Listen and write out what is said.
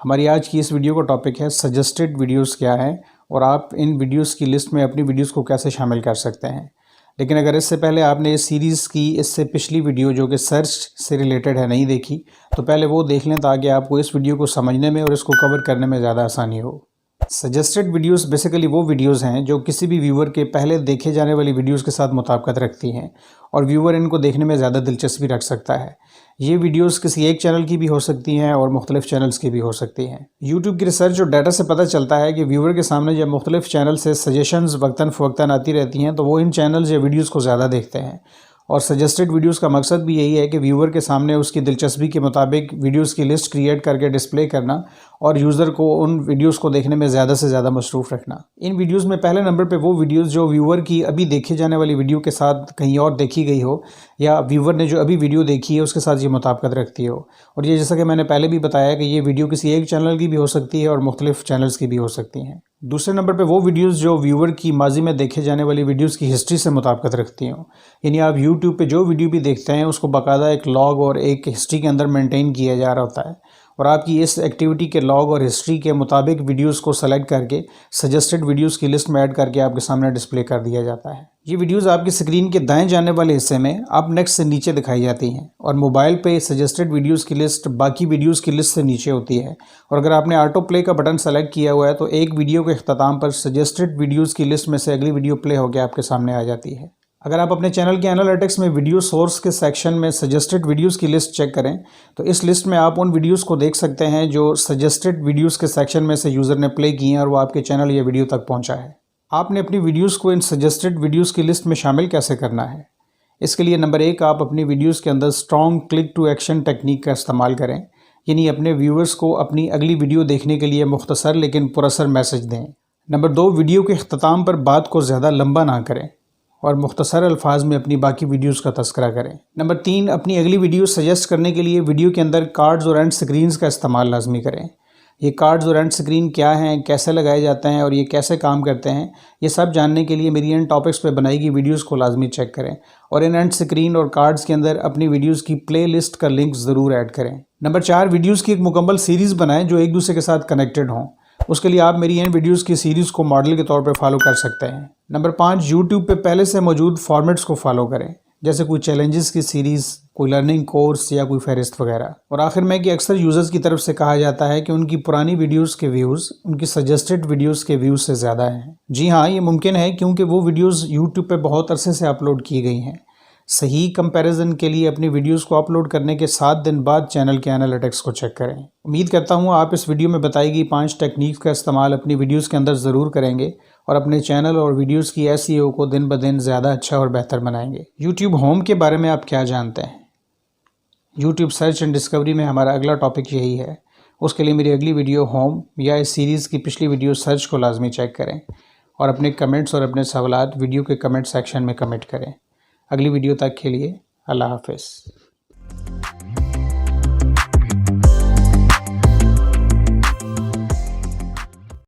हमारी आज की इस वीडियो का टॉपिक है सजेस्टेड वीडियोस क्या हैं और आप इन वीडियोस की लिस्ट में अपनी वीडियोस को कैसे शामिल कर सकते हैं। लेकिन अगर इससे पहले आपने इस सीरीज़ की इससे पिछली वीडियो जो कि सर्च से रिलेटेड है नहीं देखी, तो पहले वो देख लें ताकि आपको इस वीडियो को समझने में और इसको कवर करने में ज़्यादा आसानी हो। सजेस्टेड वीडियोस बेसिकली वो वीडियोस हैं जो किसी भी व्यूवर के पहले देखे जाने वाली वीडियोस के साथ मुताबिकत रखती हैं और व्यूवर इनको देखने में ज़्यादा दिलचस्पी रख सकता है। ये वीडियोस किसी एक चैनल की भी हो सकती हैं और मुख्तलिफ चैनल्स की भी हो सकती हैं। यूट्यूब की रिसर्च और डाटा से पता चलता है कि व्यूवर के सामने जब मुख्तलिफ चैनल से सजेशंस वक्तन फ़वक्तन आती रहती हैं तो वो इन चैनल्स या वीडियोज़ को ज़्यादा देखते हैं। और सजेस्टेड वीडियोस का मकसद भी यही है कि व्यूवर के सामने उसकी दिलचस्पी के मुताबिक वीडियोस की लिस्ट क्रिएट करके डिस्प्ले करना और यूज़र को उन वीडियोस को देखने में ज़्यादा से ज़्यादा मसरूफ़ रखना। इन वीडियोस में पहले नंबर पे वो वीडियोस जो व्यूवर की अभी देखी जाने वाली वीडियो के साथ कहीं और देखी गई हो या व्यूवर ने जो अभी वीडियो देखी है उसके साथ ये मुताबिकत रखती हो। और ये जैसा कि मैंने पहले भी बताया कि ये वीडियो किसी एक चैनल की भी हो सकती है और मुख्तलिफ चैनल्स की भी हो सकती हैं। दूसरे नंबर पे वो वीडियोस जो व्यूवर की माजी में देखे जाने वाली वीडियोस की हिस्ट्री से मुताबिकत रखती हों। यानी आप यूट्यूब पे जो वीडियो भी देखते हैं उसको बाकायदा एक लॉग और एक हिस्ट्री के अंदर मेंटेन किया जा रहा होता है और आपकी इस एक्टिविटी के लॉग और हिस्ट्री के मुताबिक वीडियोस को सेलेक्ट करके सजेस्टेड वीडियोस की लिस्ट में ऐड करके आपके सामने डिस्प्ले कर दिया जाता है। ये वीडियोस आपकी स्क्रीन के दाएं जाने वाले हिस्से में अप नेक्स्ट से नीचे दिखाई जाती हैं और मोबाइल पे सजेस्टेड वीडियोस की लिस्ट बाकी वीडियोस की लिस्ट से नीचे होती है। और अगर आपने ऑटो प्ले का बटन सेलेक्ट किया हुआ है तो एक वीडियो के अख्ताम पर सजेस्टेड वीडियोस की लिस्ट में से अगली वीडियो प्ले होकर आपके सामने आ जाती है। अगर आप अपने चैनल के एनालिटिक्स में वीडियो सोर्स के सेक्शन में सजेस्टेड वीडियोस की लिस्ट चेक करें तो इस लिस्ट में आप उन वीडियोस को देख सकते हैं जो सजेस्टेड वीडियोस के सेक्शन में से यूज़र ने प्ले किए हैं और वो आपके चैनल या वीडियो तक पहुंचा है। आपने अपनी वीडियोस को इन सजेस्टेड वीडियोस की लिस्ट में शामिल कैसे करना है? इसके लिए नंबर 1, आप अपनी वीडियोस के अंदर strong click to action technique का इस्तेमाल करें। यानी अपने व्यूवर्स को अपनी अगली वीडियो देखने के लिए मुख्तसर लेकिन पुरअसर मैसेज दें। नंबर 2, वीडियो के अख्ताम पर बात को ज़्यादा लंबा ना करें और मुख्तसर अल्फाज में अपनी बाकी वीडियोस का तस्करा करें। नंबर 3, अपनी अगली वीडियो सजेस्ट करने के लिए वीडियो के अंदर कार्ड्स और एंड स्क्रीन्स का इस्तेमाल लाजमी करें। ये कार्ड्स और एंड स्क्रीन क्या हैं, कैसे लगाए जाते हैं और ये कैसे काम करते हैं, ये सब जानने के लिए मेरी इन टॉपिक्स पे बनाई गई वीडियोस को लाजमी चेक करें और इन एंड स्क्रीन और कार्ड्स के अंदर अपनी वीडियोस की प्ले लिस्ट का लिंक ज़रूर ऐड करें। नंबर 4, वीडियोस की एक मुकम्मल सीरीज़ बनाएं जो एक दूसरे के साथ कनेक्टेड हों। उसके लिए आप मेरी इन वीडियोस की सीरीज़ को मॉडल के तौर पे फॉलो कर सकते हैं। नंबर 5, यूट्यूब पे पहले से मौजूद फॉर्मेट्स को फॉलो करें, जैसे कोई चैलेंजेस की सीरीज़, कोई लर्निंग कोर्स या कोई फहरिस्त वगैरह। और आखिर में कि अक्सर यूज़र्स की तरफ से कहा जाता है कि उनकी पुरानी वीडियोस के व्यूज़ उनकी सजेस्टेड वीडियोस के व्यूज़ से ज़्यादा हैं। जी हाँ, ये मुमकिन है क्योंकि वो वीडियोस यूट्यूब पे बहुत अरसे से अपलोड की गई हैं। सही कंपैरिजन के लिए अपनी वीडियोस को अपलोड करने के 7 दिन बाद चैनल के एनालिटिक्स को चेक करें। उम्मीद करता हूँ आप इस वीडियो में बताई गई 5 टेक्निक्स का इस्तेमाल अपनी वीडियोस के अंदर ज़रूर करेंगे और अपने चैनल और वीडियोस की एसईओ को दिन ब दिन ज़्यादा अच्छा और बेहतर बनाएंगे। यूट्यूब होम के बारे में आप क्या जानते हैं? यूट्यूब सर्च एंड डिस्कवरी में हमारा अगला टॉपिक यही है। उसके लिए मेरी अगली वीडियो होम या इस सीरीज़ की पिछली वीडियो सर्च को लाजमी चेक करें और अपने कमेंट्स और अपने सवालात वीडियो के कमेंट सेक्शन में कमेंट करें। अगली वीडियो तक के लिए अल्लाह हाफ़िज़।